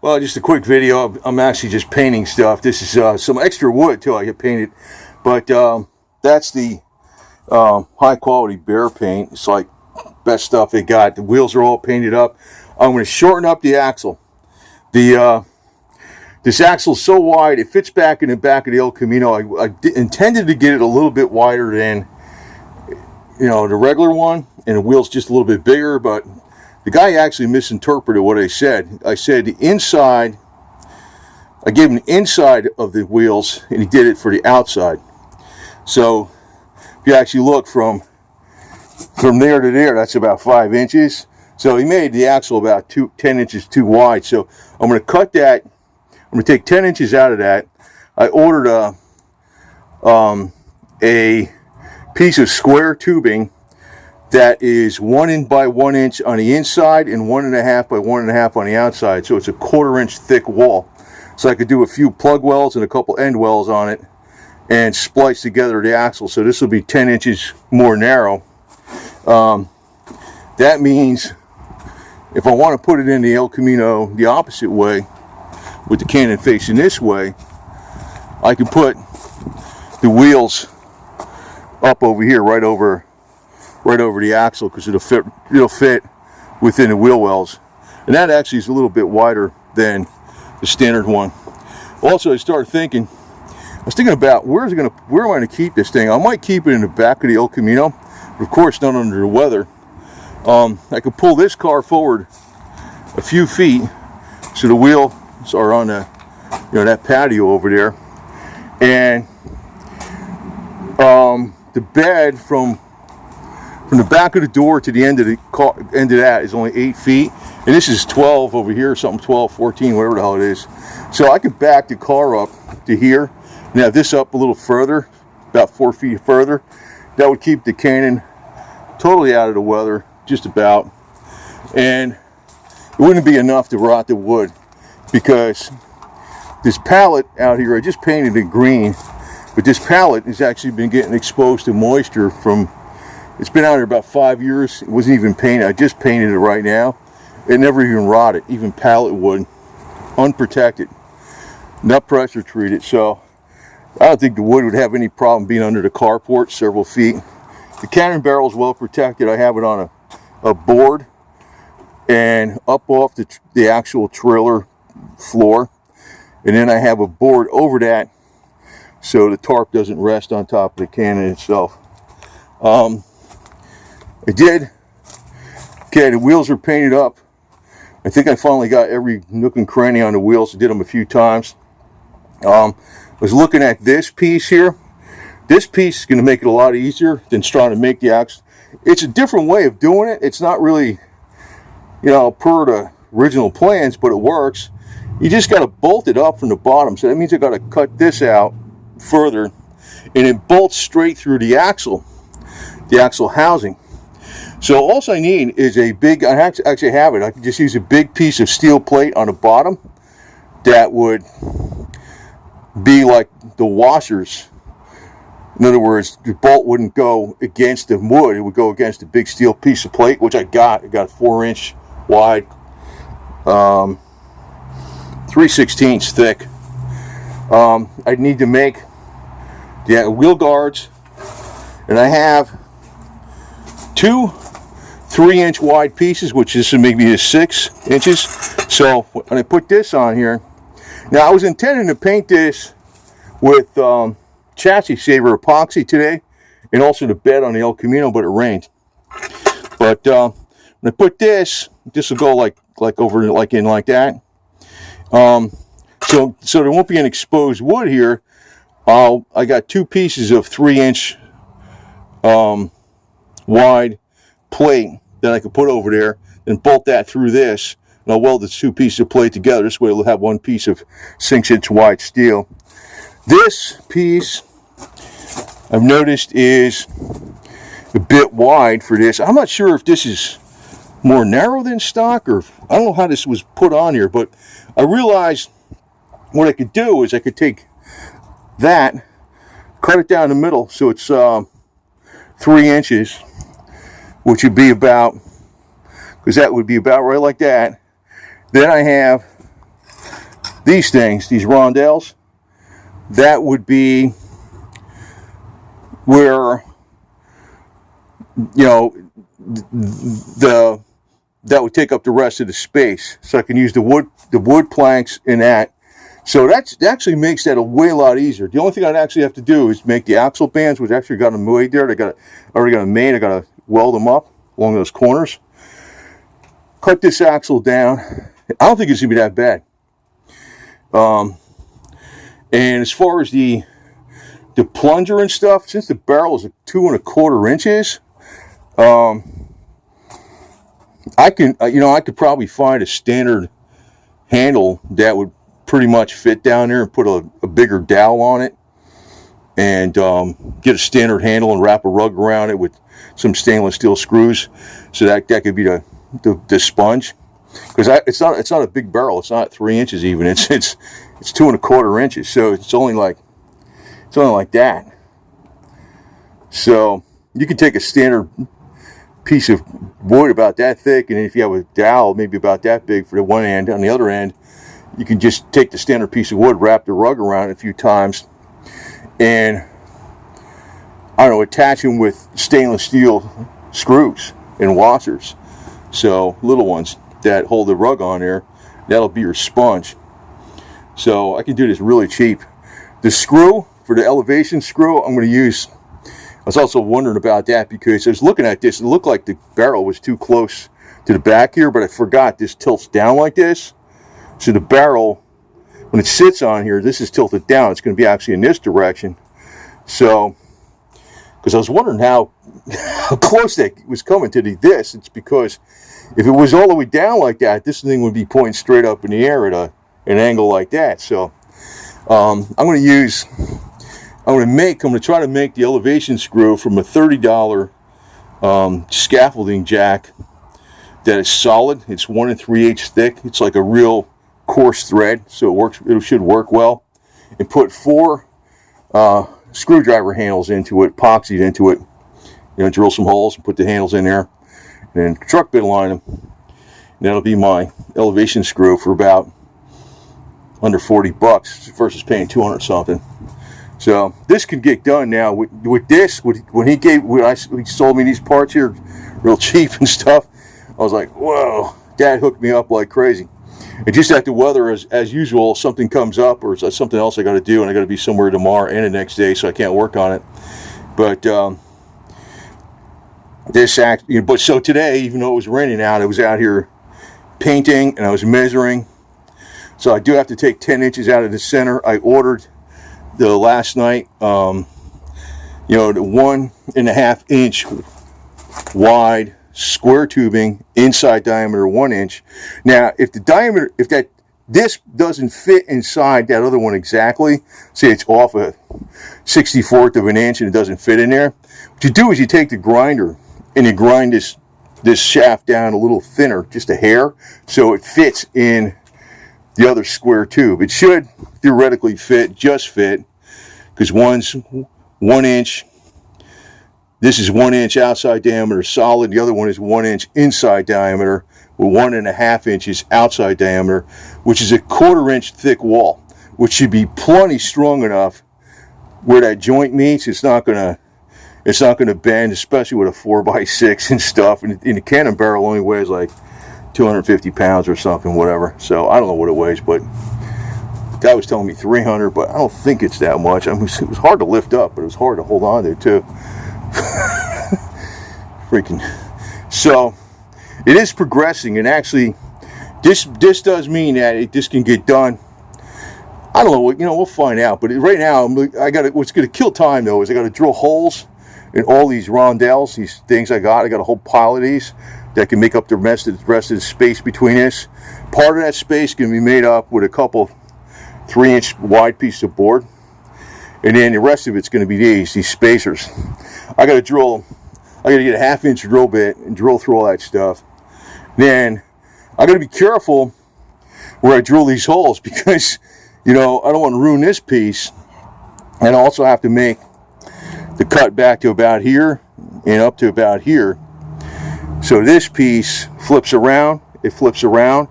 Well, just a quick video. I'm actually just painting stuff. This is some extra wood too. I get painted, but that's the high quality bear paint. It's like best stuff they got. The wheels are all painted up. I'm going to shorten up the axle. This axle is so wide it fits back in the back of the El Camino. I intended to get it a little bit wider than the regular one, and the wheel's just a little bit bigger, but the guy actually misinterpreted what I said. I said the inside, I gave him the inside of the wheels, and he did it for the outside. So if you actually look from there to there, that's about 5 inches. So he made the axle about 10 inches too wide. So I'm going to cut that. I'm going to take 10 inches out of that. I ordered a piece of square tubing that is 1 inch by 1 inch on the inside and 1.5 by 1.5 on the outside. So it's a 1/4 inch thick wall. So I could do a few plug welds and a couple end welds on it and splice together the axle. So this will be 10 inches more narrow. That means if I want to put it in the El Camino the opposite way, with the cannon facing this way, I can put the wheels up over here, right over the axle, because it'll fit within the wheel wells. And that actually is a little bit wider than the standard one. Also, I was thinking about where am I going to keep this thing? I might keep it in the back of the El Camino, but of course not under the weather. I could pull this car forward a few feet so the wheels are on that patio over there, and the bed from the back of the door to the end of that is only 8 feet, and this is 12 over here, something 12, 14, whatever the hell it is. So I could back the car up to here and have this up a little further, about 4 feet further. That would keep the cannon totally out of the weather, just about, and it wouldn't be enough to rot the wood, because this pallet out here, I just painted it green, but this pallet has actually been getting exposed to moisture from, it's been out here about 5 years. It wasn't even painted. I just painted it right now. It never even rotted, even pallet wood, unprotected, not pressure treated. So I don't think the wood would have any problem being under the carport several feet. The cannon barrel is well protected. I have it on a board and up off the actual trailer floor, and then I have a board over that so the tarp doesn't rest on top of the cannon itself. The wheels are painted up. I think I finally got every nook and cranny on the wheels. I did them a few times. I was looking at this piece here. This piece is going to make it a lot easier than trying to make the axle. It's a different way of doing it. It's not really, per the original plans, but it works. You just got to bolt it up from the bottom. So that means I got to cut this out further, and it bolts straight through the axle housing. So all I need is I actually have it. I can just use a big piece of steel plate on the bottom that would be like the washers. In other words, the bolt wouldn't go against the wood. It would go against a big steel piece of plate, which I got. I got 4 inch wide, 3/16 thick. I need to make the wheel guards, and I have 2 3-inch wide pieces, which is maybe 6 inches. So when I put this on here, now I was intending to paint this with chassis saver epoxy today, and also the bed on the El Camino, but it rained. But when I put this will go like over like that. So there won't be an exposed wood here. I got 2 pieces of 3-inch wide plate that I could put over there and bolt that through this, and I'll weld the 2 pieces of plate together. This way it'll have 1 piece of 6-inch wide steel. This piece I've noticed is a bit wide for this. I'm not sure if this is more narrow than stock, or I don't know how this was put on here, but I realized what I could do is I could take that, cut it down the middle so it's 3 inches, which would be about, because that would be about right like that. Then I have these things, these rondelles, that would be where, you know, that would take up the rest of the space. So I can use the wood planks in that. So that actually makes that a lot easier. The only thing I'd actually have to do is make the axle bands, which actually got them made there. Already got them made. I got to weld them up along those corners. Cut this axle down. I don't think it's gonna be that bad. And as far as the plunger and stuff, since the barrel is 2 1/4 inches, I could probably find a standard handle that would pretty much fit down there and put a bigger dowel on it, and get a standard handle and wrap a rug around it with some stainless steel screws, so that could be the sponge. Because it's not a big barrel. It's not 3 inches even. It's 2 1/4 inches. So it's only like that. So you can take a standard piece of wood about that thick, and if you have a dowel maybe about that big for the one end, on the other end you can just take the standard piece of wood, wrap the rug around it a few times, and I don't know, attach them with stainless steel screws and washers. So little ones that hold the rug on there, that'll be your sponge. So I can do this really cheap. The screw, for the elevation screw, I'm going to use, I was also wondering about that because I was looking at this, it looked like the barrel was too close to the back here, but I forgot this tilts down like this. So the barrel, when it sits on here, this is tilted down. It's going to be actually in this direction. So, because I was wondering how close that was coming to this, it's because if it was all the way down like that, this thing would be pointing straight up in the air at an angle like that. So I'm going to try to make the elevation screw from a $30 scaffolding jack that is solid. It's 1 3/8 thick. It's like a real coarse thread, so it should work well. And put 4 screwdriver handles into it, epoxied into it. Drill some holes and put the handles in there, and then truck bit line them. And that'll be my elevation screw for about under $40 versus paying 200 something. So this can get done now with this. When he sold me these parts here, real cheap and stuff, I was like, whoa, Dad hooked me up like crazy. And just at the weather, as usual, something comes up or something else I got to do, and I got to be somewhere tomorrow and the next day, so I can't work on it. But so today, even though it was raining out, I was out here painting and I was measuring. So I do have to take 10 inches out of the center. I ordered the last night, the 1.5 inch wide square tubing, inside diameter 1 inch. Now, if this doesn't fit inside that other one exactly, say it's off a 64th of an inch and it doesn't fit in there, what you do is you take the grinder and you grind this shaft down a little thinner, just a hair, so it fits in the other square tube. It should theoretically just fit, because one's 1 inch. This is 1 inch outside diameter solid. The other one is 1 inch inside diameter with 1.5 inches outside diameter, which is a 1/4 inch thick wall, which should be plenty strong enough where that joint meets. It's not gonna bend, especially with a 4x6 and stuff. And the cannon barrel only weighs like 250 pounds or something, whatever. So I don't know what it weighs, but the guy was telling me 300, but I don't think it's that much. It was hard to lift up, but it was hard to hold on to too. Freaking. So it is progressing, and actually this does mean that this can get done. I don't know, we'll find out, but right now what's going to kill time though is I got to drill holes in all these rondelles, these things I got a whole pile of these that can make up the rest of the space between this. Part of that space can be made up with a couple 3-inch wide pieces of board, and then the rest of it's going to be these spacers. I got to get a 1/2 inch drill bit and drill through all that stuff. Then I got to be careful where I drill these holes, because I don't want to ruin this piece, and I also have to make the cut back to about here and up to about here. So this piece flips around, and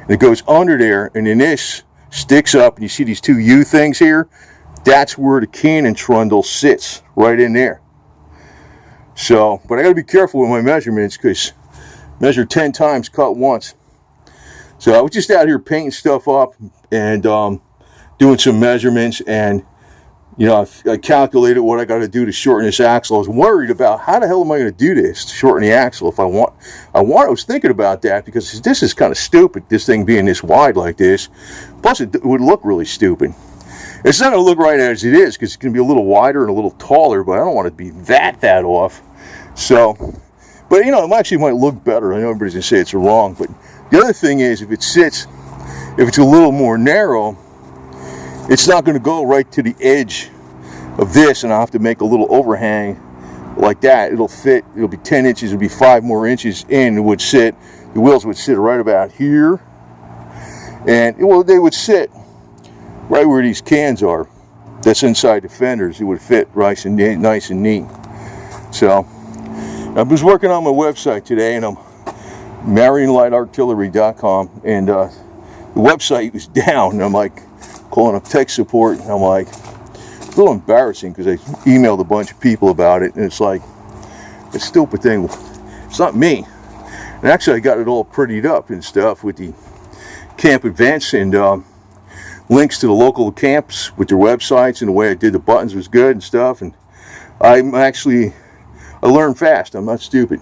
it goes under there, and then this sticks up, and you see these two U things here. That's where the cannon trundle sits, right in there. So, but I got to be careful with my measurements, because measure 10 times, cut once. So I was just out here painting stuff up and doing some measurements, and you know, I calculated what I got to do to shorten this axle. I was worried about how the hell am I going to do this to shorten the axle if I was thinking about that, because this is kind of stupid, this thing being this wide like this. Plus it would look really stupid. It's not going to look right as it is, because it's going to be a little wider and a little taller, but I don't want it to be that off. So, but you know, it actually might look better. I know everybody's going to say it's wrong, but the other thing is, if it's a little more narrow, it's not going to go right to the edge of this, and I'll have to make a little overhang like that. It'll fit. It'll be 10 inches. It'll be 5 more inches in. It would sit. The wheels would sit right about here, and well, they would sit right where these cans are. That's inside the fenders. It would fit nice and neat. So I was working on my website today, and I'm MarionLightArtillery.com, and the website was down, and I'm like calling up tech support, and I'm like, it's a little embarrassing, because I emailed a bunch of people about it, and it's like, a stupid thing. It's not me. And actually I got it all prettied up and stuff with the camp events, and links to the local camps with their websites, and the way I did the buttons was good and stuff. And I learn fast. I'm not stupid.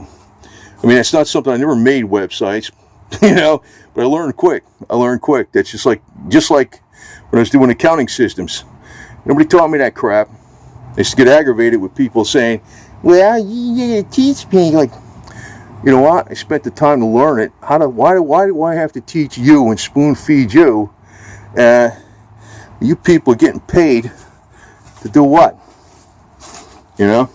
I mean, it's not something, I never made websites, you know, but I learned quick. That's just like when I was doing accounting systems. Nobody taught me that crap. I used to get aggravated with people saying, well, you teach me. Like, you know what? I spent the time to learn it. Why do I have to teach you and spoon feed you? You people are getting paid to do what? You know?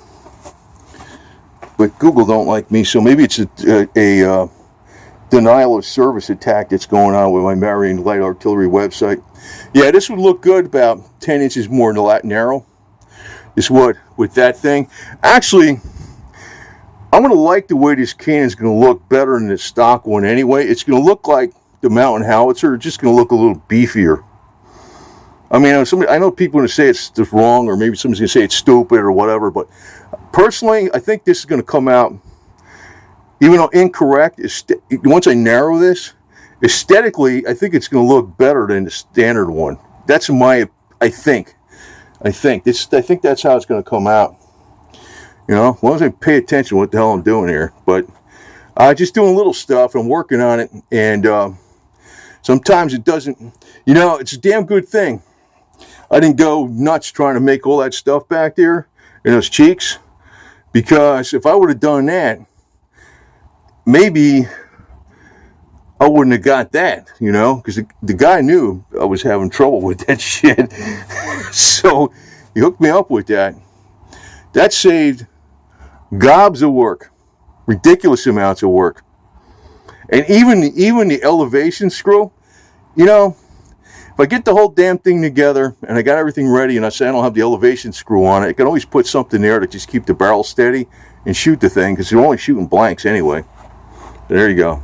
But Google don't like me, so maybe it's a denial of service attack that's going on with my Marion Light Artillery website. Yeah, this would look good about 10 inches more narrow. This would, with that thing. Actually, I'm going to like the way this cannon's going to look better than the stock one anyway. It's going to look like the mountain howitzer, just going to look a little beefier. I mean, I know people are going to say it's just wrong, or maybe somebody's going to say it's stupid or whatever, but personally, I think this is going to come out, even though incorrect, once I narrow this, aesthetically, I think it's going to look better than the standard one. That's I think that's how it's going to come out. You know, as long as I pay attention to what the hell I'm doing here. But just doing little stuff. I'm working on it, and sometimes it doesn't. You know, it's a damn good thing I didn't go nuts trying to make all that stuff back there in those cheeks, because if I would have done that, maybe I wouldn't have got that, you know, because the guy knew I was having trouble with that shit. So he hooked me up with that. That saved gobs of work, ridiculous amounts of work. And even the elevation screw, you know, if I get the whole damn thing together and I got everything ready, and I say I don't have the elevation screw on it, I can always put something there to just keep the barrel steady and shoot the thing, because you're only shooting blanks anyway. There you go.